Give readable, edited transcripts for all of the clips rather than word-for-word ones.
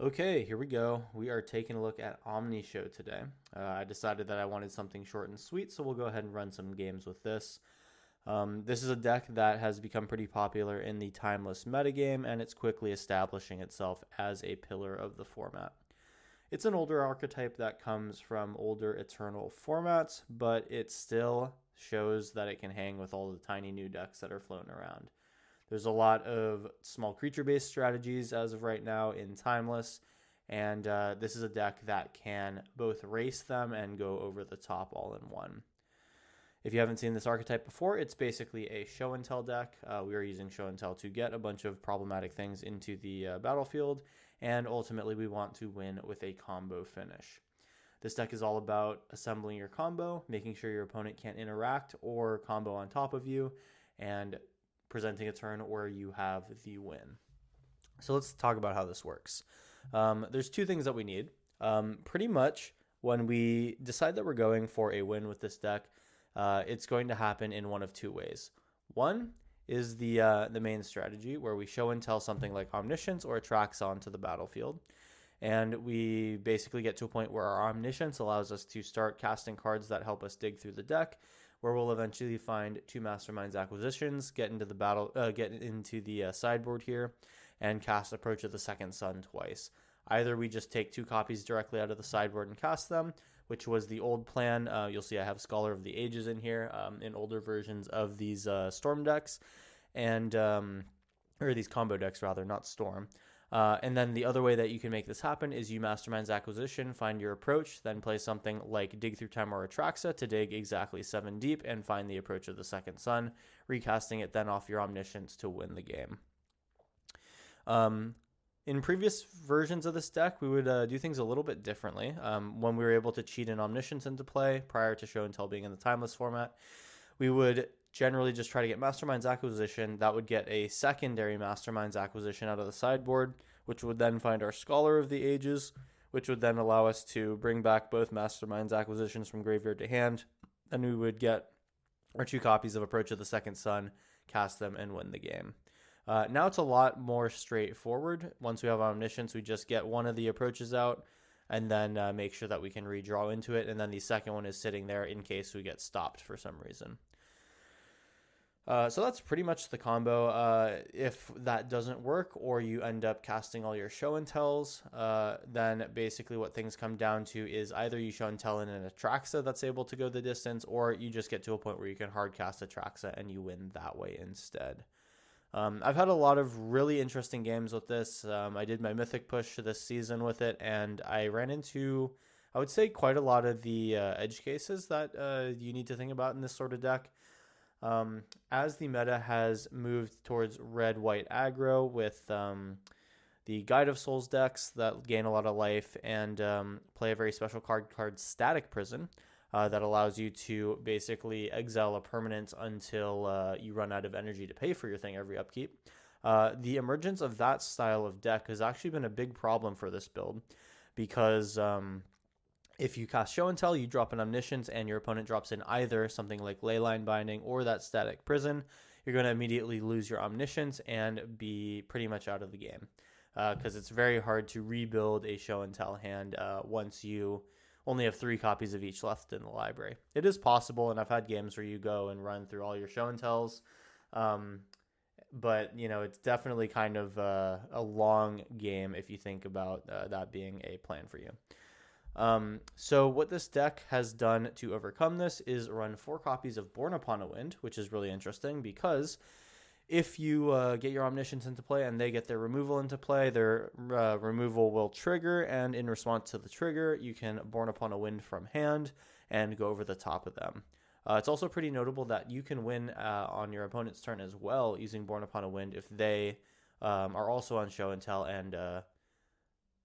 Okay, here we go. We are taking a look at Omni-show today. I decided that I wanted something short and sweet, so we'll go ahead and run some games with this. This is a deck that has become pretty popular in the timeless metagame, and it's quickly establishing itself as a pillar of the format. It's an older archetype that comes from older Eternal formats, but it still shows that it can hang with all the tiny new decks that are floating around. There's a lot of small creature-based strategies as of right now in Timeless, and this is a deck that can both race them and go over the top all in one. If you haven't seen this archetype before, it's basically a show and tell deck. We are using show and tell to get a bunch of problematic things into the battlefield, and ultimately we want to win with a combo finish. This deck is all about assembling your combo, making sure your opponent can't interact or combo on top of you, and presenting a turn where you have the win. So let's talk about how this works. There's two things that we need. Pretty much when we decide that we're going for a win with this deck, it's going to happen in one of two ways. One is the main strategy where we show and tell something like Omniscience or Atraxa onto the battlefield. And we basically get to a point where our Omniscience allows us to start casting cards that help us dig through the deck, where we'll eventually find two Masterminds acquisitions, get into the sideboard here, and cast Approach of the Second Sun twice. Either we just take two copies directly out of the sideboard and cast them, which was the old plan. You'll see I have Scholar of the Ages in here in older versions of these Storm decks, and or these combo decks rather, not Storm. And then the other way that you can make this happen is you Masterminds Acquisition, find your Approach, then play something like Dig Through Time or Atraxa to dig exactly 7 deep and find the Approach of the Second Sun, recasting it then off your Omniscience to win the game. In previous versions of this deck, we would do things a little bit differently. When we were able to cheat an Omniscience into play prior to Show and Tell being in the Timeless format, we would generally just try to get Masterminds Acquisition. That would get a secondary Masterminds Acquisition out of the sideboard, which would then find our Scholar of the Ages, which would then allow us to bring back both Masterminds Acquisitions from graveyard to hand. Then we would get our 2 copies of Approach of the Second Sun, cast them, and win the game. Now it's a lot more straightforward. Once we have Omniscience, we just get one of the approaches out and then make sure that we can redraw into it. And then the second one is sitting there in case we get stopped for some reason. So that's pretty much the combo. If that doesn't work or you end up casting all your show and tells, then basically what things come down to is either you show and tell in an Atraxa that's able to go the distance, or you just get to a point where you can hard cast Atraxa and you win that way instead. I've had a lot of really interesting games with this. I did my Mythic push this season with it, and I ran into, I would say, quite a lot of the edge cases that you need to think about in this sort of deck. As the meta has moved towards red-white aggro with the Guide of Souls decks that gain a lot of life and play a very special card Static Prison, that allows you to basically exile a permanent until you run out of energy to pay for your thing every upkeep. The emergence of that style of deck has actually been a big problem for this build because if you cast Show and Tell, you drop an Omniscience and your opponent drops in either something like Leyline Binding or that Static Prison, you're going to immediately lose your Omniscience and be pretty much out of the game because it's very hard to rebuild a Show and Tell hand once you only have 3 copies of each left in the library. It is possible, and I've had games where you go and run through all your show and tells, but you know it's definitely kind of a long game if you think about that being a plan for you. So what this deck has done to overcome this is run 4 copies of Born Upon a Wind, which is really interesting because if you get your Omniscience into play and they get their removal into play, their removal will trigger, and in response to the trigger, you can Born Upon a Wind from hand and go over the top of them. It's also pretty notable that you can win on your opponent's turn as well using Born Upon a Wind if they are also on Show and Tell and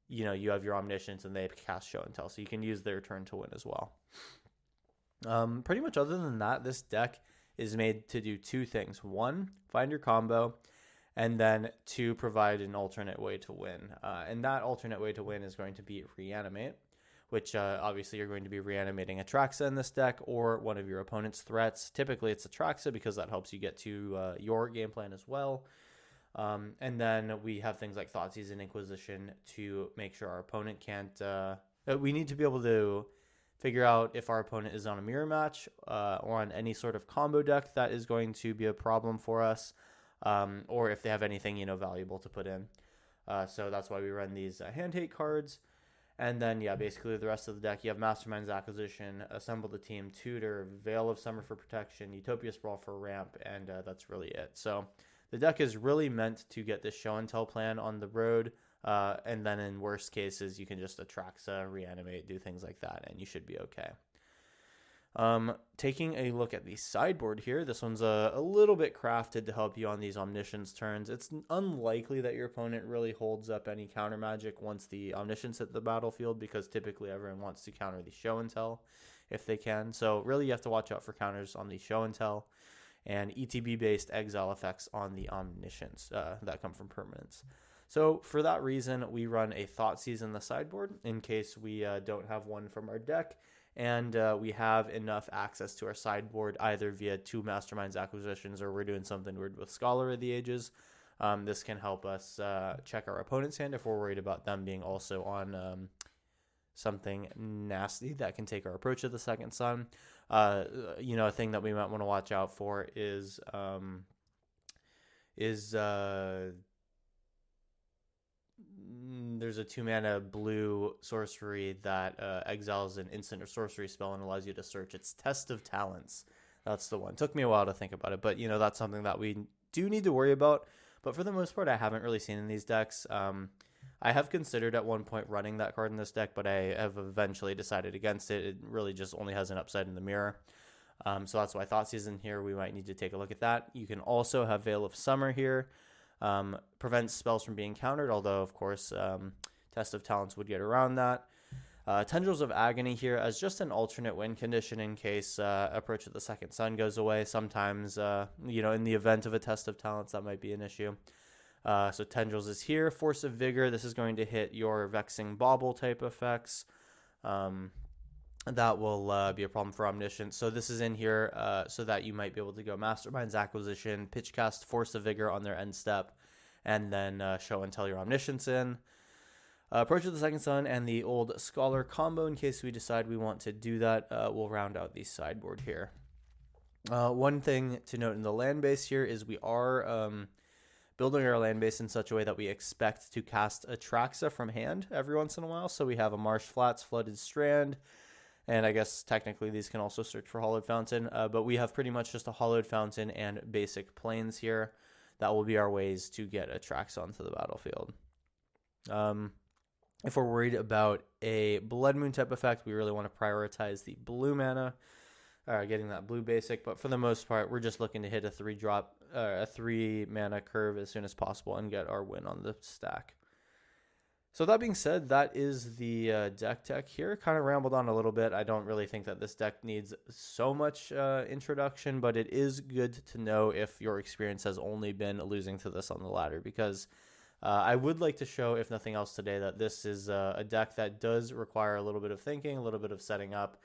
you have your Omniscience and they cast Show and Tell, so you can use their turn to win as well. Pretty much other than that, this deck is made to do 2 things. 1, find your combo, and then 2, provide an alternate way to win. And that alternate way to win is going to be Reanimate, which obviously you're going to be reanimating Atraxa in this deck or one of your opponent's threats. Typically it's Atraxa because that helps you get to your game plan as well. And then we have things like Thoughtseize and Inquisition to make sure our opponent can't... we need to be able to figure out if our opponent is on a mirror match or on any sort of combo deck that is going to be a problem for us, or if they have anything, you know, valuable to put in. So that's why we run these hand hate cards. And then, yeah, basically the rest of the deck, you have Mastermind's Acquisition, Assemble the Team, Tutor, Veil of Summer for protection, Utopia Sprawl for ramp, and that's really it. So the deck is really meant to get this show and tell plan on the road, and then in worst cases, you can just Atraxa, reanimate, do things like that, and you should be okay. Taking a look at the sideboard here, this one's a little bit crafted to help you on these Omniscience turns. It's unlikely that your opponent really holds up any counter magic once the Omniscience hit the battlefield, because typically everyone wants to counter the show and tell if they can. So really you have to watch out for counters on the show and tell, and ETB based exile effects on the Omniscience that come from permanents. So for that reason, we run a Thoughtseize in the sideboard in case we don't have one from our deck, and we have enough access to our sideboard either via 2 Mastermind's Acquisitions, or we're doing something weird with Scholar of the Ages. This can help us check our opponent's hand if we're worried about them being also on something nasty that can take our approach of the Second Sun. You know, a thing that we might want to watch out for is there's a 2-mana blue sorcery that exiles an instant or sorcery spell and allows you to search. It's Test of Talents. That's the one. Took me a while to think about it, but you know, that's something that we do need to worry about. But for the most part, I haven't really seen in these decks. I have considered at one point running that card in this deck, but I have eventually decided against it. It really just only has an upside in the mirror. So that's why Thoughtseize in here. We might need to take a look at that. You can also have Veil of Summer here. Prevents spells from being countered, although of course Test of Talents would get around that. Tendrils of Agony here as just an alternate win condition in case Approach of the Second Sun goes away. Sometimes, you know, in the event of a Test of Talents, that might be an issue. So Tendrils is here. Force of Vigor, this is going to hit your Vexing Bauble type effects. That will be a problem for Omniscience. So this is in here so that you might be able to go Mastermind's Acquisition, Pitchcast Force of Vigor on their end step, and then show and tell your Omniscience in. Approach of the Second Sun and the old Scholar combo, in case we decide we want to do that, we'll round out the sideboard here. One thing to note in the land base here is we are building our land base in such a way that we expect to cast Atraxa from hand every once in a while. So we have a Marsh Flats, Flooded Strand, and I guess technically these can also search for Hollowed Fountain, but we have pretty much just a Hollowed Fountain and basic plains here. That will be our ways to get Atraxa onto the battlefield. If we're worried about a Blood Moon type effect, we really want to prioritize the blue mana, getting that blue basic. But for the most part, we're just looking to hit a 3 mana curve as soon as possible and get our win on the stack. So that being said, that is the deck tech here. Kind of rambled on a little bit. I don't really think that this deck needs so much introduction, but it is good to know if your experience has only been losing to this on the ladder, because I would like to show, if nothing else today, that this is a deck that does require a little bit of thinking, a little bit of setting up,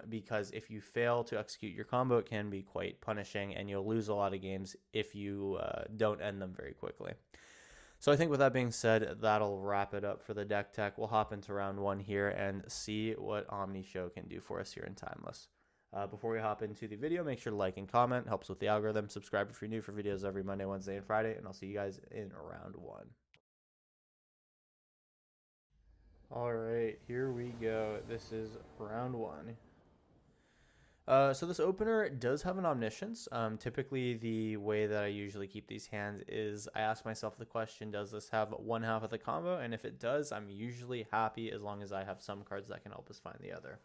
because if you fail to execute your combo, it can be quite punishing, and you'll lose a lot of games if you don't end them very quickly. So I think with that being said, that'll wrap it up for the deck tech. We'll hop into round 1 here and see what Omni-show can do for us here in Timeless. Before we hop into the video, make sure to like and comment. Helps with the algorithm. Subscribe if you're new for videos every Monday, Wednesday, and Friday. And I'll see you guys in round 1. All right, here we go. This is round 1. So this opener does have an Omniscience. Typically, the way that I usually keep these hands is I ask myself the question, does this have one half of the combo? And if it does, I'm usually happy as long as I have some cards that can help us find the other.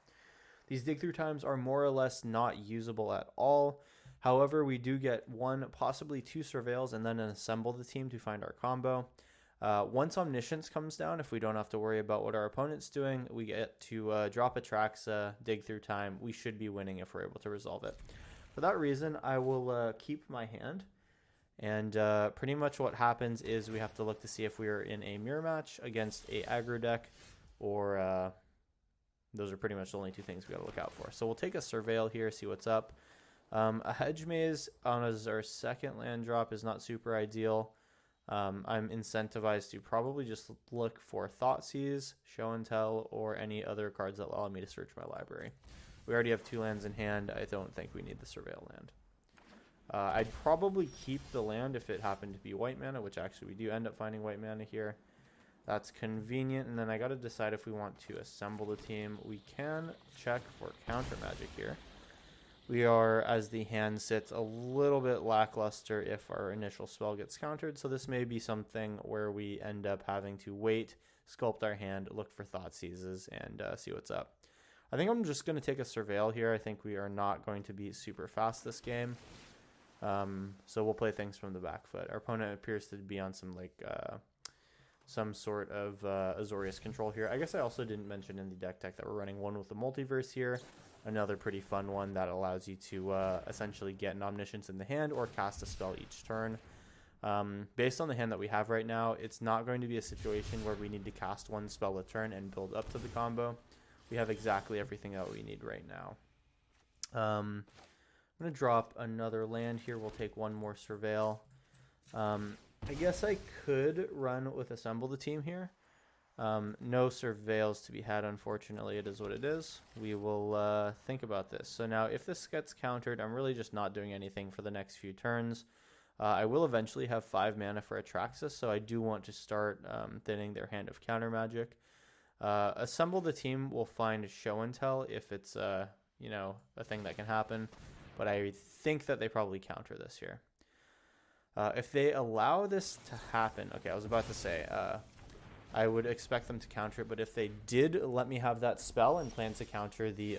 These dig through times are more or less not usable at all. However, we do get 1, possibly 2 surveils and then an assemble the team to find our combo. Once Omniscience comes down, if we don't have to worry about what our opponent's doing, we get to drop Atraxa, dig through time. We should be winning if we're able to resolve it. For that reason, I will keep my hand. And pretty much what happens is we have to look to see if we are in a mirror match against a aggro deck, or those are pretty much the only 2 things we got to look out for. So we'll take a surveil here, see what's up. A hedge maze on as our second land drop is not super ideal. I'm incentivized to probably just look for Thoughtseize, Show and Tell, or any other cards that allow me to search my library. We already have 2 lands in hand. I don't think we need the Surveil land. I'd probably keep the land if it happened to be white mana, which actually we do end up finding white mana here. That's convenient. And then I got to decide if we want to assemble the team. We can check for counter magic here. We are, as the hand sits, a little bit lackluster if our initial spell gets countered. So this may be something where we end up having to wait, sculpt our hand, look for Thoughtseizes, and see what's up. I think I'm just going to take a Surveil here. I think we are not going to be super fast this game. So we'll play things from the back foot. Our opponent appears to be on some sort of Azorius control here. I guess I also didn't mention in the deck tech that we're running one with the multiverse here. Another pretty fun one that allows you to essentially get an Omniscience in the hand or cast a spell each turn. Based on the hand that we have right now, it's not going to be a situation where we need to cast one spell a turn and build up to the combo. We have exactly everything that we need right now. I'm going to drop another land here. We'll take one more Surveil. I guess I could run with Assemble the Team here. No Surveils to be had, unfortunately. It is what it is. We will think about this. So now if this gets countered, I'm really just not doing anything for the next few turns. I will eventually have 5 mana for Atraxis, so I do want to start thinning their hand of counter magic. Assemble the Team will find Show and Tell if it's a thing that can happen, but I think that they probably counter this here. If they allow this to happen, okay, I was about to say, I would expect them to counter it, but if they did let me have that spell and plan to counter the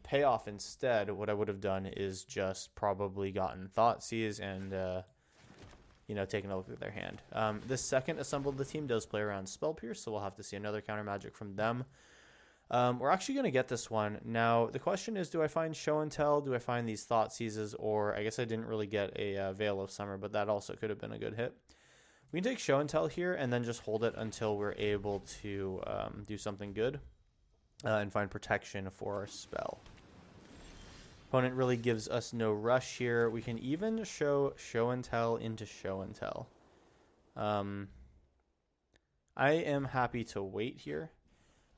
payoff instead, what I would have done is just probably gotten Thoughtseize and taken a look at their hand. This second Assemble the Team does play around Spell Pierce, so we'll have to see another counter magic from them. We're actually going to get this one. Now, the question is, do I find Show and Tell? Do I find these Thoughtseizes? Or I guess I didn't really get a Veil of Summer, but that also could have been a good hit. We can take Show and Tell here and then just hold it until we're able to do something good and find protection for our spell. Opponent really gives us no rush here. We can even Show and Tell into Show and Tell. I am happy to wait here.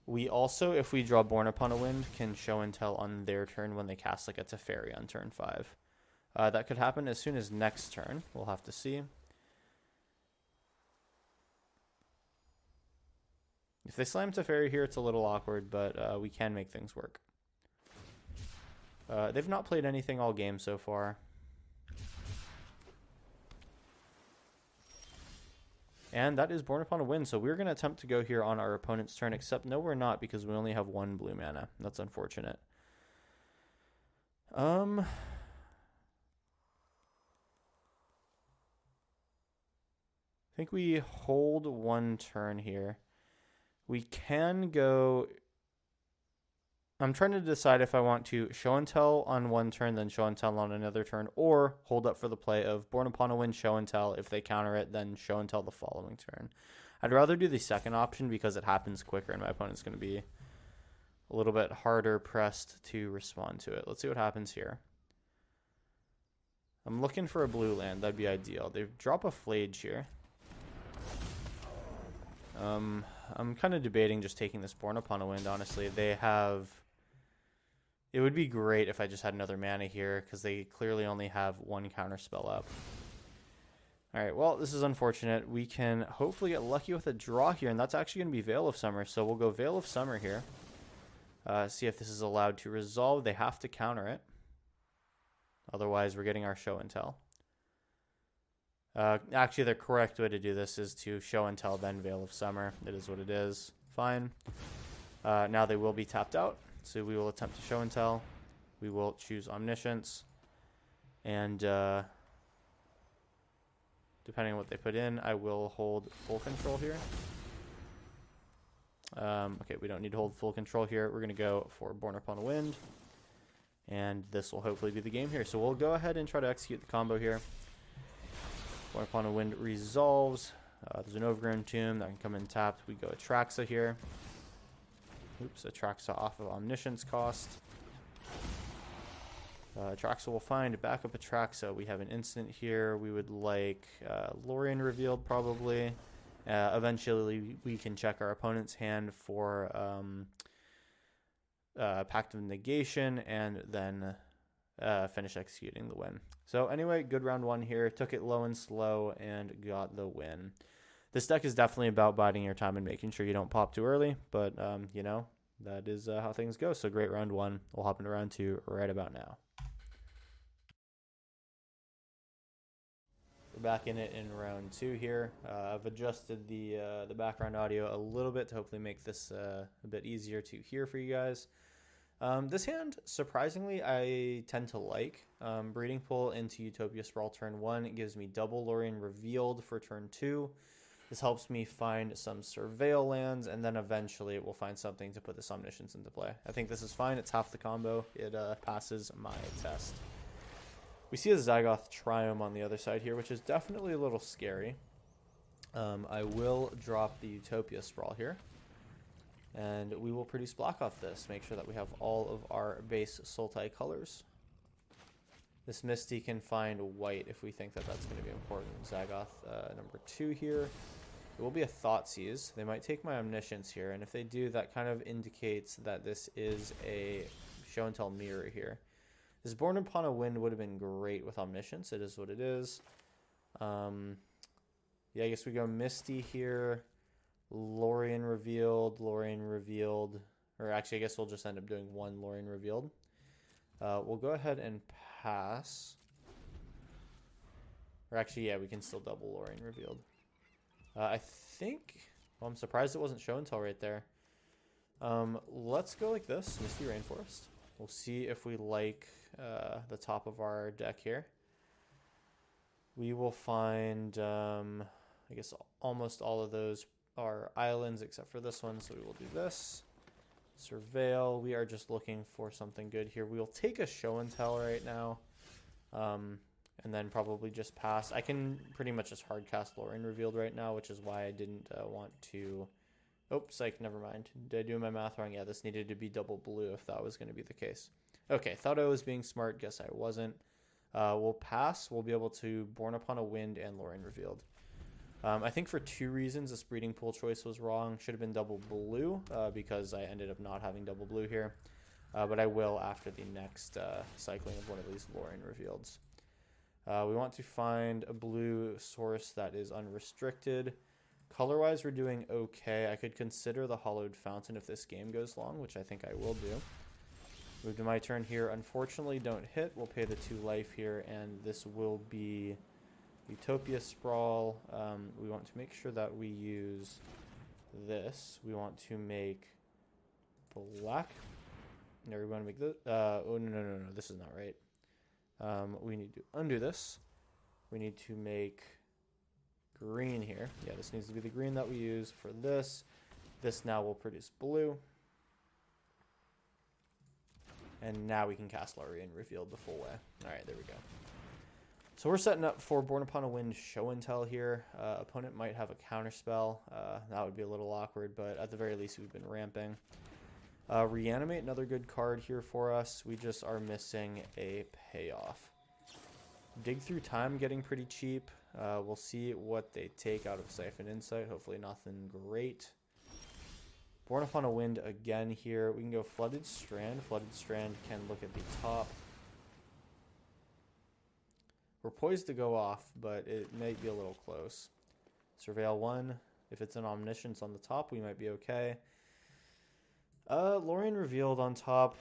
We also, if we draw Born Upon a Wind, can Show and Tell on their turn when they cast like a Teferi on turn 5. That could happen as soon as next turn. We'll have to see. If they slam Teferi here, it's a little awkward, but we can make things work. They've not played anything all game so far. And that is Born Upon a Wind, so we're going to attempt to go here on our opponent's turn, except no, we're not, because we only have 1 blue mana. That's unfortunate. I think we hold 1 turn here. We can go... I'm trying to decide if I want to Show and Tell on 1 turn, then Show and Tell on another turn, or hold up for the play of Born Upon a Wind, Show and Tell. If they counter it, then Show and Tell the following turn. I'd rather do the second option because it happens quicker and my opponent's going to be a little bit harder pressed to respond to it. Let's see what happens here. I'm looking for a blue land. That'd be ideal. They drop a Flage here. I'm kind of debating just taking this Born Upon a Wind, honestly. They have... It would be great if I just had another mana here, because they clearly only have 1 counter spell up. Alright, well, this is unfortunate. We can hopefully get lucky with a draw here, and that's actually going to be Veil of Summer. So we'll go Veil of Summer here. See if this is allowed to resolve. They have to counter it. Otherwise, we're getting our Show and Tell. Actually, the correct way to do this is to Show and Tell, then Veil of Summer. It is what it is. Fine. Now they will be tapped out. So we will attempt to Show and Tell. We will choose Omniscience. And depending on what they put in, I will hold full control here. Okay, we don't need to hold full control here. We're going to go for Born Upon a Wind. And this will hopefully be the game here. So we'll go ahead and try to execute the combo here. Born Upon a Wind resolves. There's an Overgrown Tomb that can come in tapped. We go Atraxa here. Oops, Atraxa off of Omniscience cost. Atraxa will find backup Atraxa. We have an instant here. We would like Lorien revealed probably. Eventually, we can check our opponent's hand for Pact of Negation and then finish executing the win. So anyway, good round one here. Took it low and slow and got the win. This deck is definitely about biding your time and making sure you don't pop too early, but you know, that is how things go. So great round one. We'll hop into round two right about now. We're back in it in round two here. I've adjusted the background audio a little bit to hopefully make this a bit easier to hear for you guys. This hand, surprisingly, I tend to like. Breeding Pool into Utopia Sprawl turn 1. It gives me double Lorien revealed for turn 2. This helps me find some Surveil lands, and then eventually it will find something to put this Omniscience into play. I think this is fine. It's half the combo. It passes my test. We see a Zagoth Triome on the other side here, which is definitely a little scary. I will drop the Utopia Sprawl here. And we will produce block off this. Make sure that we have all of our base Sultai colors. This Misty can find white if we think that that's going to be important. Zagoth number 2 here. It will be a Thoughtseize. They might take my Omniscience here. And if they do, that kind of indicates that this is a show and tell mirror here. This Born Upon a Wind would have been great with Omniscience. It is what it is. Yeah, I guess we go Misty here. Lorien revealed, or actually I guess we'll just end up doing one Lorien revealed. We'll go ahead and pass. Or actually, yeah, we can still double Lorien revealed. I think, well, I'm surprised it wasn't show and tell right there. Let's go like this, Misty Rainforest. We'll see if we like the top of our deck here. We will find, I guess, almost all of those are islands except for this one, so we will do this. Surveil. We are just looking for something good here. We will take a show and tell right now, and then probably just pass. I can pretty much just hard cast Lorien revealed right now, which is why I didn't want to. Oh, psych, never mind. Did I do my math wrong? Yeah, this needed to be double blue if that was going to be the case. Okay, thought I was being smart. Guess I wasn't. We'll pass. We'll be able to Born Upon a Wind and Lorien revealed. I think for 2 reasons this Breeding Pool choice was wrong. Should have been double blue because I ended up not having double blue here. But I will after the next cycling of one of these Lorien revealeds. We want to find a blue source that is unrestricted. Color-wise, we're doing okay. I could consider the Hollowed Fountain if this game goes long, which I think I will do. Move to my turn here. Unfortunately, don't hit. We'll pay the 2 life here, and this will be Utopia Sprawl. We want to make sure that we use this. We want to make black. No, we want to make this. Oh, no. This is not right. We need to undo this. We need to make green here. Yeah, this needs to be the green that we use for this. This now will produce blue. And now we can cast Lorien revealed the full way. All right, there we go. So we're setting up for Born Upon a Wind show and tell here. Opponent might have a counterspell. That would be a little awkward, but at the very least we've been ramping. Reanimate, another good card here for us. We just are missing a payoff. Dig Through Time getting pretty cheap. We'll see what they take out of Siphon Insight. Hopefully nothing great. Born Upon a Wind again here. We can go Flooded Strand. Flooded Strand can look at the top. We're poised to go off, but it might be a little close. Surveil 1. If it's an Omniscience on the top, we might be okay. Lorien revealed on top.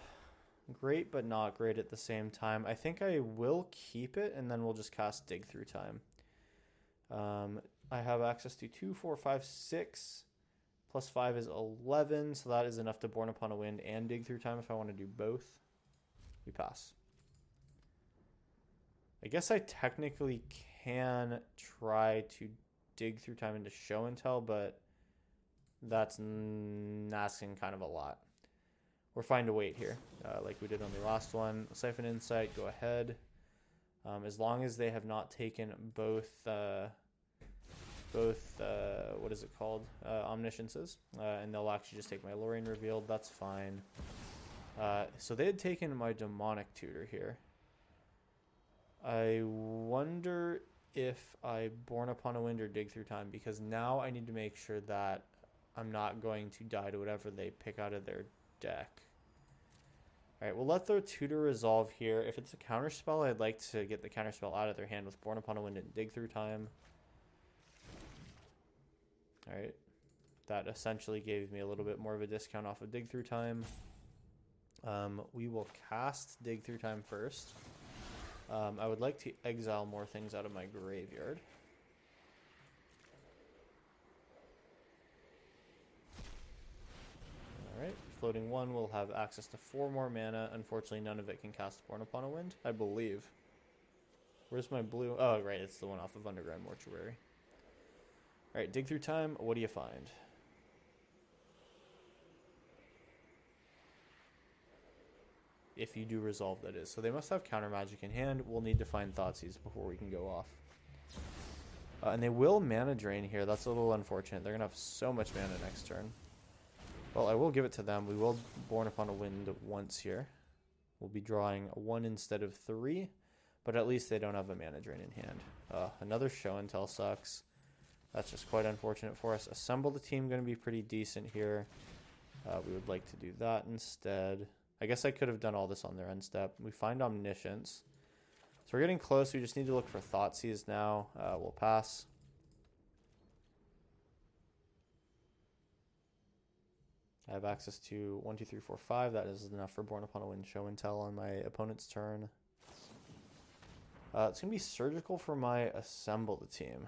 Great, but not great at the same time. I think I will keep it, and then we'll just cast Dig Through Time. I have access to 2, 4, 5, 6. Plus 5 is 11, so that is enough to Born Upon a Wind and Dig Through Time if I want to do both. We pass. I guess I technically can try to Dig Through Time into show and tell, but that's asking kind of a lot. We're fine to wait here, like we did on the last one. Siphon Insight, go ahead. As long as they have not taken both what is it called? Omnisciences, and they'll actually just take my Lorien revealed. That's fine. So they had taken my Demonic Tutor here. I wonder if I Born Upon a Wind or Dig Through Time, because now I need to make sure that I'm not going to die to whatever they pick out of their deck. Alright, we'll let the tutor resolve here. If it's a counterspell, I'd like to get the counterspell out of their hand with Born Upon a Wind and Dig Through Time. Alright, that essentially gave me a little bit more of a discount off of Dig Through Time. We will cast Dig Through Time first. I would like to exile more things out of my graveyard. Alright, floating 1 will have access to 4 more mana. Unfortunately, none of it can cast Born Upon a Wind, I believe. Where's my blue? Oh, right, it's the one off of Underground Mortuary. Alright, Dig Through Time, what do you find? If you do resolve, that is. So they must have counter magic in hand. We'll need to find Thoughtseize before we can go off. And they will mana drain here. That's a little unfortunate. They're going to have so much mana next turn. Well, I will give it to them. We will Born Upon a Wind once here. We'll be drawing 1 instead of 3. But at least they don't have a mana drain in hand. Another show and tell sucks. That's just quite unfortunate for us. Assemble the team, going to be pretty decent here. We would like to do that instead. I guess I could have done all this on their end step. We find Omniscience. So we're getting close. We just need to look for Thoughtseize now. We'll pass. I have access to 1, 2, 3, 4, 5. That is enough for Born Upon a Wind, show and tell on my opponent's turn. It's going to be Surgical for my Assemble the team.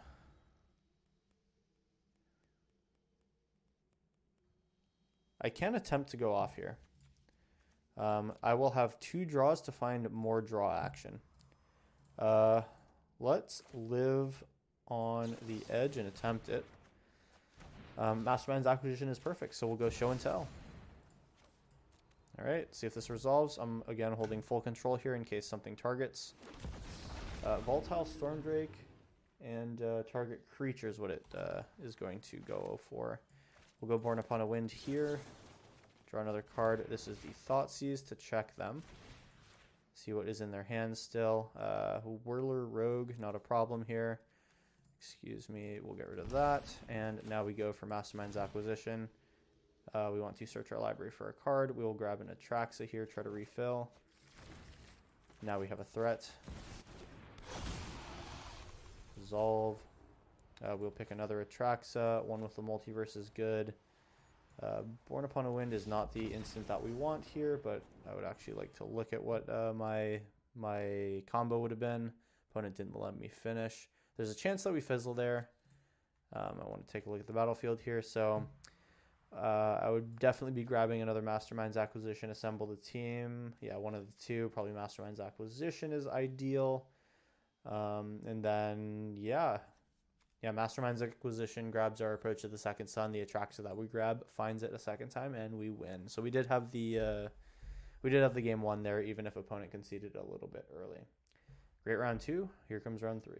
I can attempt to go off here. I will have 2 draws to find more draw action. Let's live on the edge and attempt it. Mastermind's Acquisition is perfect, so we'll go show and tell. Alright, see if this resolves. I'm again holding full control here in case something targets. Volatile Stormdrake and target creature is what it is going to go for. We'll go Born Upon a Wind here. Draw another card. This is the Thoughtseize to check them. See what is in their hands still. Whirler Rogue, not a problem here. Excuse me, we'll get rid of that. And now we go for Mastermind's Acquisition. We want to search our library for a card. We will grab an Atraxa here, try to refill. Now we have a threat. Resolve. We'll pick another Atraxa. One with the Multiverse is good. Born Upon a Wind is not the instant that we want here, but I would actually like to look at what my combo would have been. Opponent didn't let me finish. There's a chance that we fizzle there. I want to take a look at the battlefield here. So I would definitely be grabbing another Mastermind's Acquisition, assemble the team. Yeah, one of the two. Probably Mastermind's Acquisition is ideal. And then, yeah, Mastermind's Acquisition grabs our Approach to the Second Sun. The Atraxa that we grab finds it a second time, and we win. So we did have the game won there, even if opponent conceded a little bit early. Great round 2. Here comes round 3.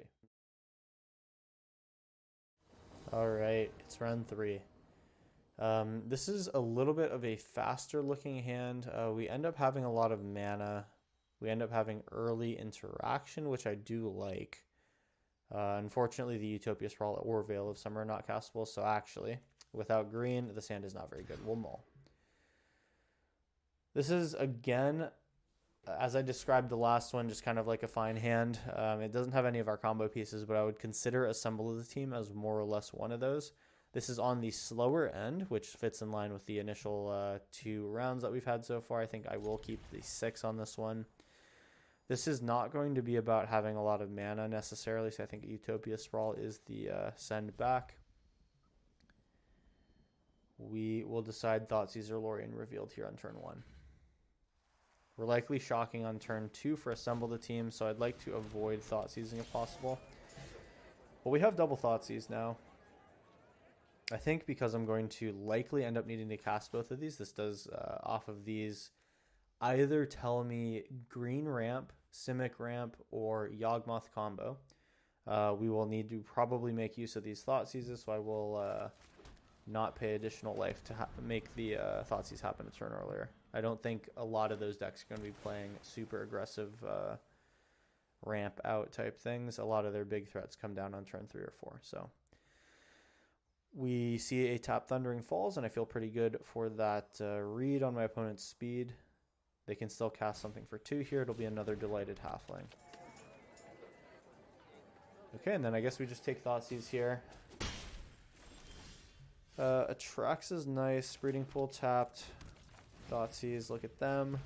All right, it's round 3. This is a little bit of a faster looking hand. We end up having a lot of mana. We end up having early interaction, which I do like. Unfortunately, the Utopia Sprawl or Veil of Summer are not castable, so actually, without green, this hand is not very good. We'll mull. This is, again, as I described the last one, just kind of like a fine hand. It doesn't have any of our combo pieces, but I would consider Assemble the Team as more or less one of those. This is on the slower end, which fits in line with the initial 2 rounds that we've had so far. I think I will keep the 6 on this one. This is not going to be about having a lot of mana necessarily, so I think Utopia Sprawl is the send back. We will decide Thoughtseize or Lorien revealed here on turn 1. We're likely shocking on turn 2 for Assemble the Team, so I'd like to avoid Thoughtseizing if possible. But we have double Thoughtseize now. I think because I'm going to likely end up needing to cast both of these, this does, off of these, either tell me green ramp, Simic ramp, or Yawgmoth combo. We will need to probably make use of these Thoughtseizes, so I will not pay additional life to make the Thoughtseize happen a turn earlier. I don't think a lot of those decks are going to be playing super aggressive ramp out type things, a lot of their big threats come down on turn 3 or 4. So we see a tap Thundering Falls, and I feel pretty good for that read on my opponent's speed. They can still cast something for 2 here. It'll be another Delighted Halfling. Okay, and then I guess we just take Thoughtseize here. Attracts is nice. Breeding Pool tapped. Thoughtseize, look at them.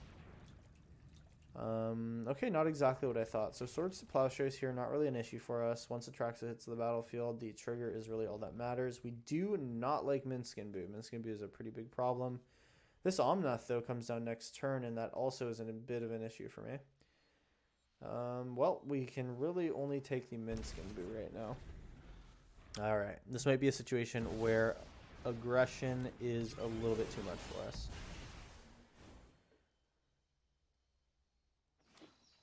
Okay, not exactly what I thought. So Swords to Plowshares here, not really an issue for us. Once Atraxa hits the battlefield, the trigger is really all that matters. We do not like Minskin Boo. Minskin Boo is a pretty big problem. This Omnath, though, comes down next turn, and that also is a bit of an issue for me. Well, we can really only take the Minskin Boo right now. Alright, this might be a situation where aggression is a little bit too much for us.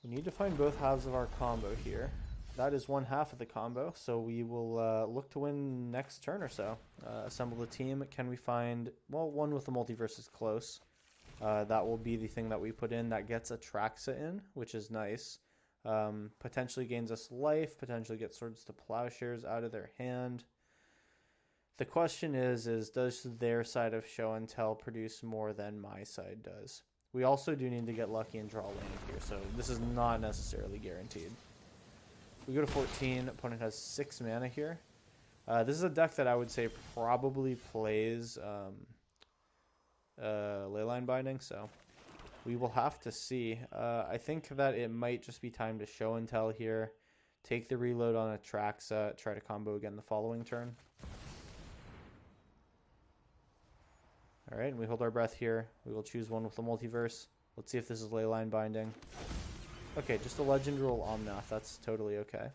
We need to find both halves of our combo here. That is one half of the combo, so we will look to win next turn or so. Assemble a team. Can we find... Well, one with the multiverse is close. That will be the thing that we put in that gets Atraxa in, which is nice. Potentially gains us life, potentially gets Swords to Plowshares out of their hand. The question is does their side of Show and Tell produce more than my side does? We also do need to get lucky and draw land here, so this is not necessarily guaranteed. We go to 14, opponent has 6 mana here. This is a deck that I would say probably plays Leyline Binding, so we will have to see. I think that it might just be time to Show and Tell here. Take the reload on Atraxa, try to combo again the following turn. Alright, and we hold our breath here. We will choose one with the multiverse. Let's see if this is Leyline Binding. Okay, just a Legend Rule Omnath. That's totally okay.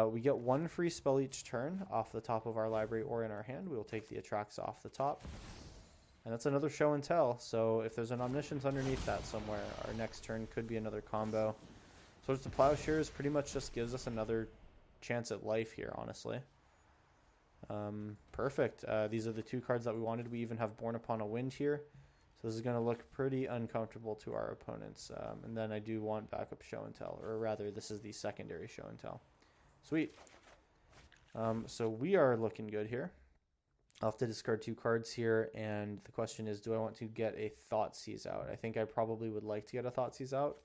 We get 1 free spell each turn off the top of our library or in our hand. We will take the Atraxa off the top. And that's another Show and Tell. So if there's an Omniscience underneath that somewhere, our next turn could be another combo. Swords to Plowshares pretty much just gives us another chance at life here, honestly. Perfect. These are the 2 cards that we wanted. We even have Born Upon a Wind here. So this is going to look pretty uncomfortable to our opponents. And then I do want backup Show and Tell. Or rather, this is the secondary Show and Tell. Sweet. So we are looking good here. I'll have to discard 2 cards here. And the question is, do I want to get a Thoughtseize out? I think I probably would like to get a Thoughtseize out.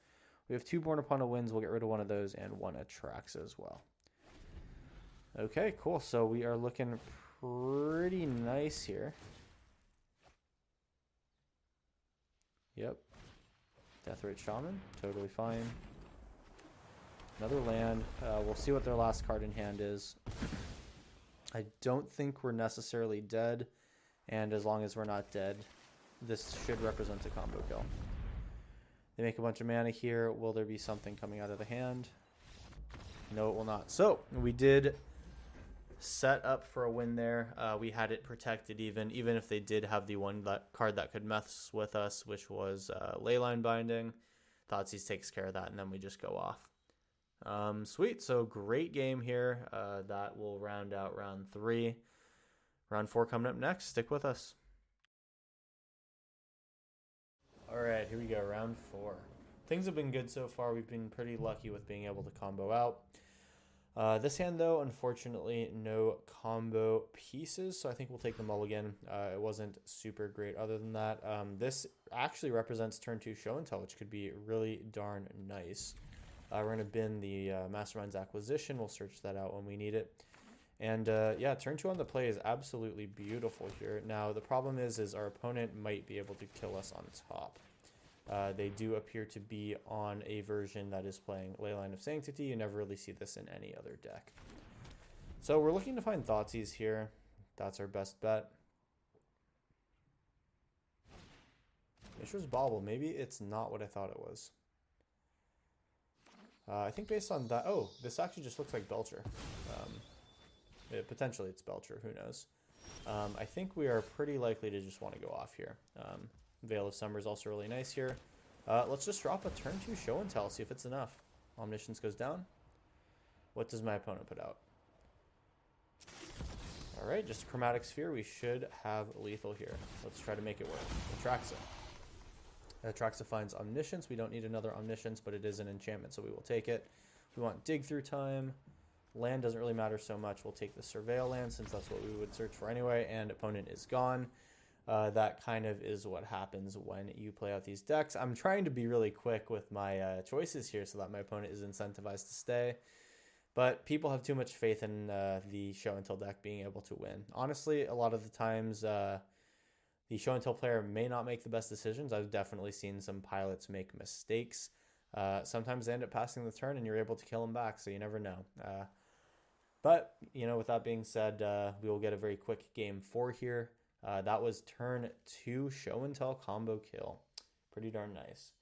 We have 2 Born Upon a Winds. We'll get rid of one of those and 1 Atraxa as well. Okay, cool. So we are looking pretty nice here. Yep. Deathrite Shaman, totally fine. Another land. We'll see what their last card in hand is. I don't think we're necessarily dead, and as long as we're not dead, this should represent a combo kill. They make a bunch of mana here. Will there be something coming out of the hand? No, it will not. So we did set up for a win there. We had it protected even if they did have the one card that could mess with us, which was Leyline Binding. Thoughtseize takes care of that, and then we just go off. Sweet. So great game here. That will round out round 3. Round 4 coming up next. Stick with us. All right, here we go. Round 4. Things have been good so far. We've been pretty lucky with being able to combo out. This hand, though, unfortunately, no combo pieces, so I think we'll take the mulligan. It wasn't super great other than that. This actually represents turn 2 Show and Tell, which could be really darn nice. We're going to bin the Mastermind's Acquisition. We'll search that out when we need it. And yeah, turn 2 on the play is absolutely beautiful here. Now, the problem is our opponent might be able to kill us on top. They do appear to be on a version that is playing Leyline of Sanctity. You never really see this in any other deck. So we're looking to find Thoughtseize here. That's our best bet. Mishra's Bauble. Maybe it's not what I thought it was. I think based on that... Oh, this actually just looks like Belcher. Potentially it's Belcher. Who knows? I think we are pretty likely to just want to go off here. Veil of Summer is also really nice here. Let's just drop a turn 2 Show and Tell, see if it's enough. Omniscience goes down. What does my opponent put out? Alright, just a Chromatic Sphere. We should have lethal here. Let's try to make it work. Atraxa. Atraxa finds Omniscience. We don't need another Omniscience, but it is an enchantment, so we will take it. We want Dig Through Time. Land doesn't really matter so much. We'll take the Surveil land since that's what we would search for anyway, and opponent is gone. That kind of is what happens when you play out these decks. I'm trying to be really quick with my choices here so that my opponent is incentivized to stay. But people have too much faith in the Show and Tell deck being able to win. Honestly, a lot of the times the Show and Tell player may not make the best decisions. I've definitely seen some pilots make mistakes. Sometimes they end up passing the turn and you're able to kill them back, so you never know. But, you know, with that being said, we will get a very quick game 4 here. That was turn 2 Show and Tell combo kill. Pretty darn nice.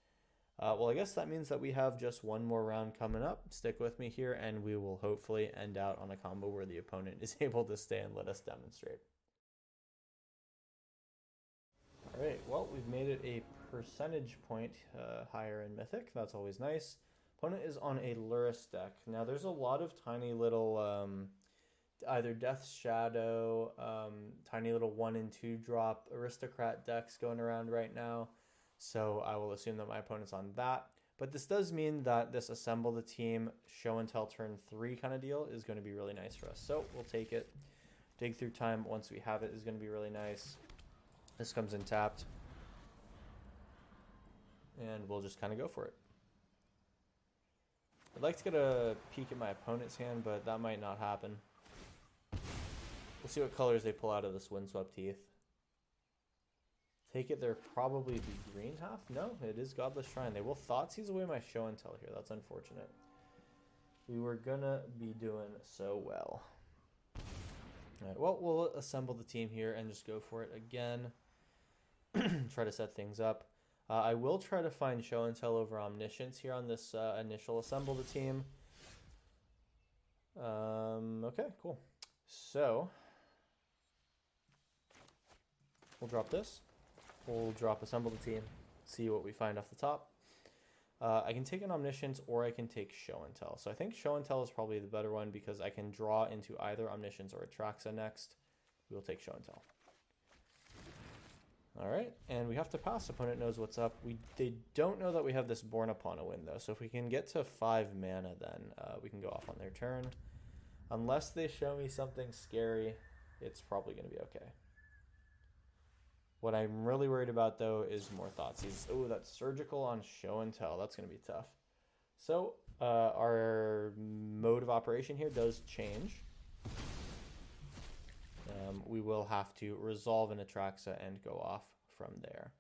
Well, I guess that means that we have just one more round coming up. Stick with me here, and we will hopefully end out on a combo where the opponent is able to stay and let us demonstrate. All right, well, we've made it a percentage point higher in Mythic. That's always nice. Opponent is on a Lurrus deck. Now, there's a lot of tiny little either Death's Shadow, tiny little 1 and 2 drop Aristocrat decks going around right now. So I will assume that my opponent's on that. But this does mean that this Assemble the Team, Show and Tell turn 3 kind of deal is going to be really nice for us. So we'll take it. Dig Through Time once we have it is going to be really nice. This comes in tapped. And we'll just kind of go for it. I'd like to get a peek at my opponent's hand, but that might not happen. We'll see what colors they pull out of this Windswept Heath. Take it, they're probably the green half? No, it is Godless Shrine. They will Thoughtseize away my Show and Tell here. That's unfortunate. We were gonna be doing so well. Alright, well, we'll assemble the team here and just go for it again. Try to set things up. I will try to find Show and Tell over Omniscience here on this initial Assemble the Team. Okay, cool. So, we'll drop this. We'll drop Assemble the Team, see what we find off the top. I can take an Omniscience or I can take Show and Tell. So I think Show and Tell is probably the better one because I can draw into either Omniscience or Atraxa next. We'll take Show and Tell. All right, and we have to pass. Opponent knows what's up. They don't know that we have this Born Upon a Wind, though. So if we can get to 5 mana, then we can go off on their turn. Unless they show me something scary, it's probably going to be okay. What I'm really worried about, though, is more Thoughtseize. Oh, that's Surgical on Show and Tell. That's going to be tough. So our mode of operation here does change. We will have to resolve an Atraxa and go off from there.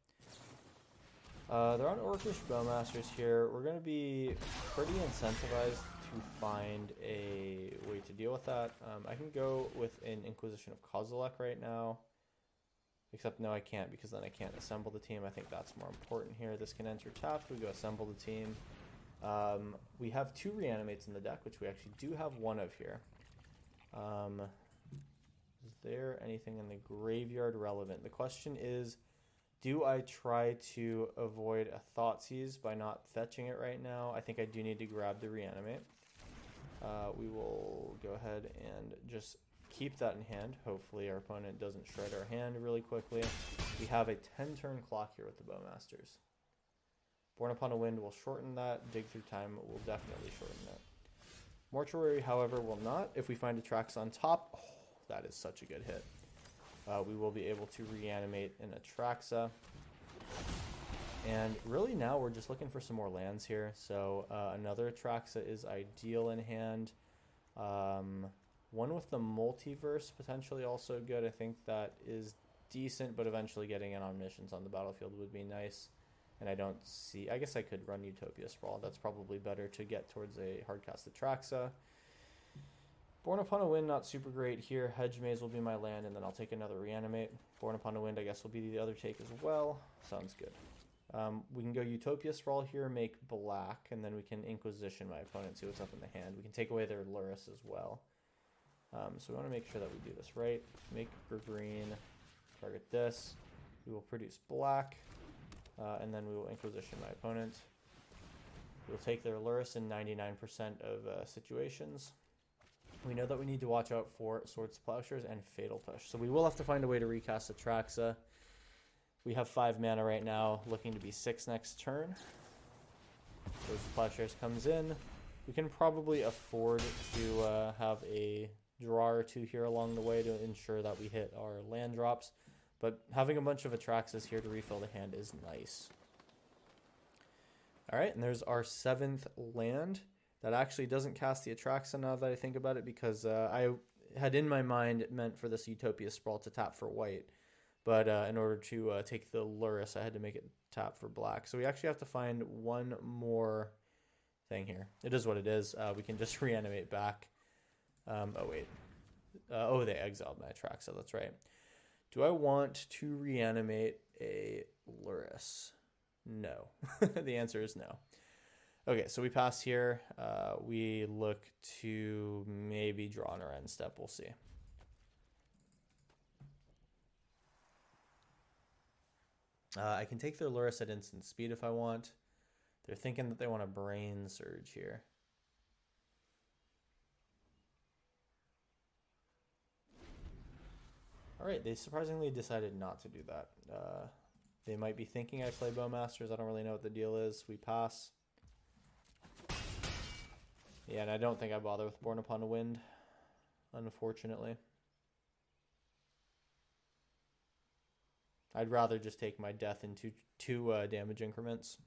They're on Orcish Bowmasters here. We're going to be pretty incentivized to find a way to deal with that. I can go with an Inquisition of Kozilek right now. Except no, I can't because then I can't assemble the team. I think that's more important here. This can enter tapped. We go assemble the team. We have 2 Reanimates in the deck, which we actually do have 1 of here. Is there anything in the graveyard relevant? The question is, do I try to avoid a Thoughtseize by not fetching it right now? I think I do need to grab the Reanimate. We will go ahead and just keep that in hand. Hopefully our opponent doesn't shred our hand really quickly. We have a 10-turn clock here with the Bowmasters. Born Upon a Wind will shorten that. Dig Through Time will definitely shorten that. Mortuary, however, will not. If we find Atraxa on top, oh, that is such a good hit. We will be able to reanimate an Atraxa. And really now we're just looking for some more lands here. So another Atraxa is ideal in hand. One with the Multiverse potentially also good. I think that is decent, but eventually getting an Omniscience on the battlefield would be nice. And I don't see... I guess I could run Utopia Sprawl. That's probably better to get towards a hardcast Atraxa. Born Upon a Wind, not super great here. Hedge Maze will be my land, and then I'll take another Reanimate. Born Upon a Wind, I guess, will be the other take as well. Sounds good. We can go Utopia Sprawl here, make black, and then we can Inquisition my opponent, see what's up in the hand. We can take away their Lurrus as well. So we want to make sure that we do this right. Make for green, target this. We will produce black, and then we will Inquisition my opponent. We'll take their Lurrus in 99% of situations. We know that we need to watch out for Swords to Plowshares and Fatal Push. So we will have to find a way to recast Atraxa. We have 5 mana right now, looking to be 6 next turn. So as the Plowshares comes in, we can probably afford to have a draw or 2 here along the way to ensure that we hit our land drops. But having a bunch of Atraxas here to refill the hand is nice. All right, and there's our 7th land. That actually doesn't cast the Atraxa now that I think about it, because I had in my mind it meant for this Utopia Sprawl to tap for white. But in order to take the Lurrus, I had to make it tap for black. So we actually have to find one more thing here. It is what it is. We can just reanimate back. Oh, wait. Oh, they exiled my Atraxa. That's right. Do I want to reanimate a Lurrus? No. The answer is no. Okay, so we pass here. We look to maybe draw on our end step. We'll see. I can take their Lurrus at instant speed if I want. They're thinking that they want a Brain Surge here. All right, they surprisingly decided not to do that. They might be thinking I play Bowmasters. I don't really know what the deal is. We pass. Yeah, and I don't think I bother with Born Upon a Wind, unfortunately. I'd rather just take my death in two damage increments.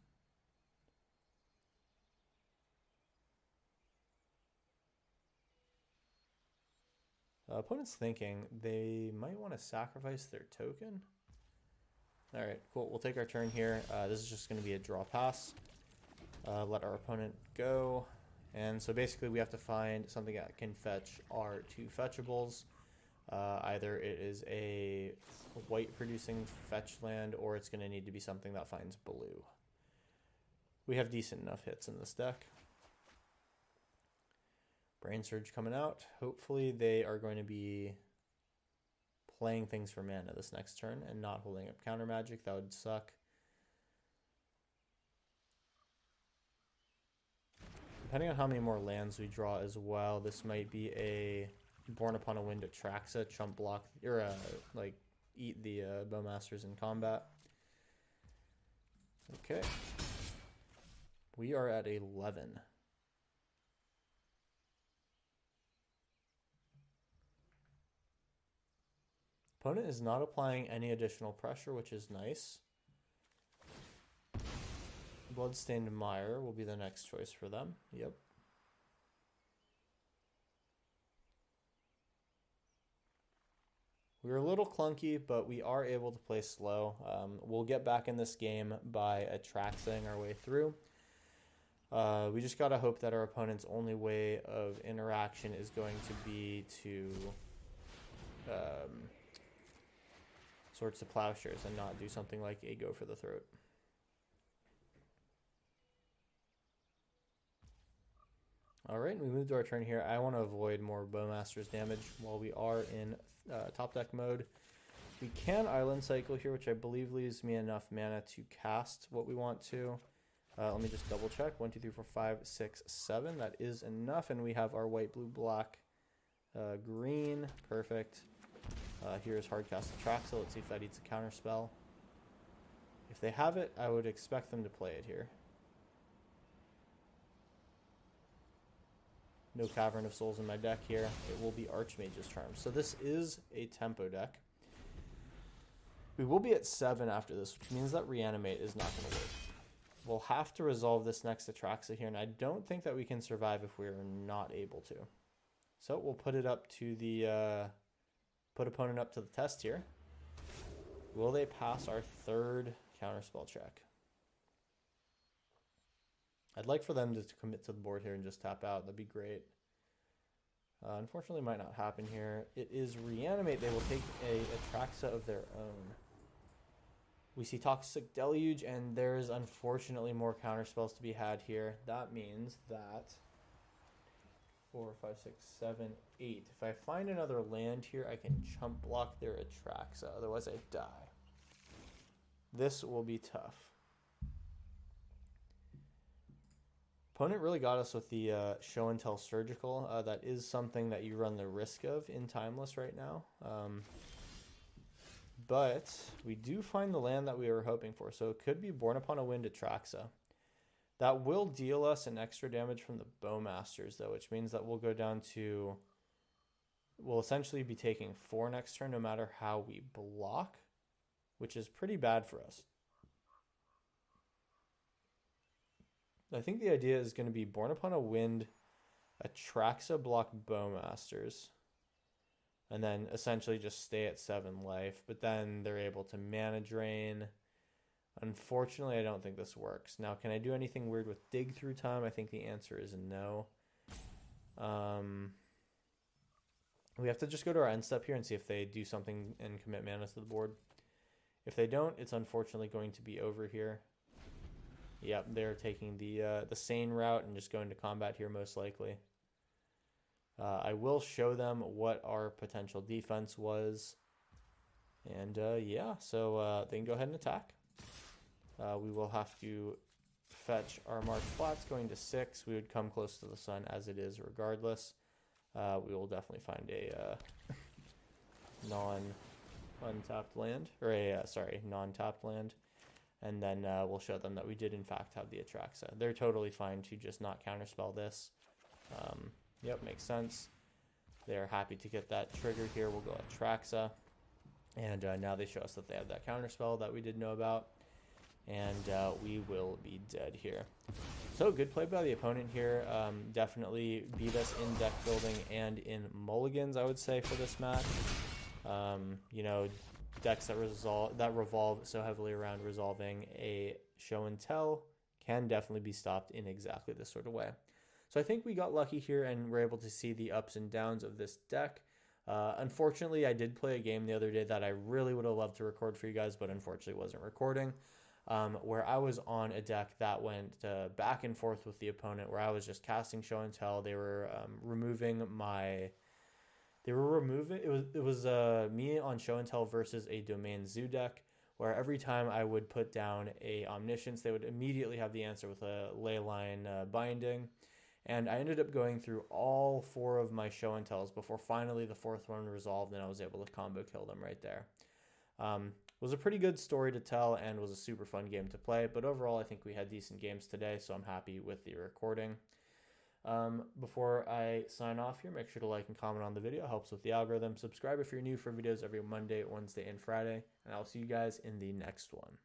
Opponent's thinking they might want to sacrifice their token. All right, cool. We'll take our turn here. This is just going to be a draw pass. Let our opponent go. And so basically we have to find something that can fetch our 2 fetchables. Either it is a white producing fetch land, or it's going to need to be something that finds blue. We have decent enough hits in this deck. Brain Surge coming out. Hopefully they are going to be playing things for mana this next turn and not holding up counter magic. That would suck. Depending on how many more lands we draw as well, this might be a Born Upon a Wind Atraxa, chump block, or like eat the Bowmasters in combat. Okay. We are at 11. Opponent is not applying any additional pressure, which is nice. Bloodstained Mire will be the next choice for them. Yep. We were a little clunky, but we are able to play slow. We'll get back in this game by Atraxing our way through. We just got to hope that our opponent's only way of interaction is going to be to Swords to Plowshares and not do something like a Go for the Throat. All right, we move to our turn here. I want to avoid more Bowmasters damage while we are in top deck mode. We can Island Cycle here, which I believe leaves me enough mana to cast what we want to. Let me just double check. 1, 2, 3, 4, 5, 6, 7. That is enough, and we have our white, blue, black, green. Perfect. Here's Hardcast Atraxa. Let's see if that eats a counter spell. If they have it, I would expect them to play it here. No Cavern of Souls in my deck here. It will be Archmage's Charm. So this is a tempo deck. We will be at 7 after this, which means that Reanimate is not going to work. We'll have to resolve this next Atraxa here, and I don't think that we can survive if we're not able to. So we'll put it up to the... put opponent up to the test here. Will they pass our 3rd counterspell check? I'd like for them to commit to the board here and just tap out. That'd be great. Unfortunately, might not happen here. It is Reanimate. They will take a Atraxa of their own. We see Toxic Deluge, and there's unfortunately more counterspells to be had here. That means that 4, 5, 6, 7, 8. If I find another land here, I can chump block their Atraxa. Otherwise, I die. This will be tough. Opponent really got us with the Show and Tell Surgical. That is something that you run the risk of in Timeless right now. but we do find the land that we were hoping for. So it could be Born Upon a Wind Atraxa. That will deal us an extra damage from the Bowmasters, though, which means that we'll go down to... We'll essentially be taking 4 next turn no matter how we block, which is pretty bad for us. I think the idea is going to be Born Upon a Wind, Atraxa, block Bowmasters, and then essentially just stay at 7 life, but then they're able to mana drain. Unfortunately, I don't think this works. Now, can I do anything weird with Dig Through Time? I think the answer is no. We have to just go to our end step here and see if they do something and commit mana to the board. If they don't, it's unfortunately going to be over here. Yep, they're taking the sane route and just going to combat here most likely. I will show them what our potential defense was. And yeah, so they can go ahead and attack. We will have to fetch our March Flats going to 6. We would come close to the sun as it is regardless. We will definitely find a non-untapped land, or a, non-tapped land. And then we'll show them that we did in fact have the Atraxa. They're totally fine to just not counterspell this. Yep, makes sense. They're happy to get that trigger here. We'll go Atraxa. And now they show us that they have that counterspell that we didn't know about. And we will be dead here. So good play by the opponent here. Definitely beat us in deck building and in mulligans, I would say, for this match. You know, decks that revolve so heavily around resolving a show and tell can definitely be stopped in exactly this sort of way. So I think we got lucky here and we're able to see the ups and downs of this deck. Unfortunately, I did play a game the other day that I really would have loved to record for you guys, but unfortunately wasn't recording. Where I was on a deck that went back and forth with the opponent, where I was just casting show and tell. They were removing it was me on show and tell versus a domain zoo deck, where every time I would put down a omniscience, they would immediately have the answer with a leyline binding. And I ended up going through all 4 of my show and tells before finally the 4th one resolved, and I was able to combo kill them right there. Was a pretty good story to tell and was a super fun game to play, but overall I think we had decent games today, so I'm happy with the recording. Before I sign off here, make sure to like and comment on the video. It helps with the algorithm. Subscribe if you're new for videos every Monday, Wednesday, and Friday, and I'll see you guys in the next one.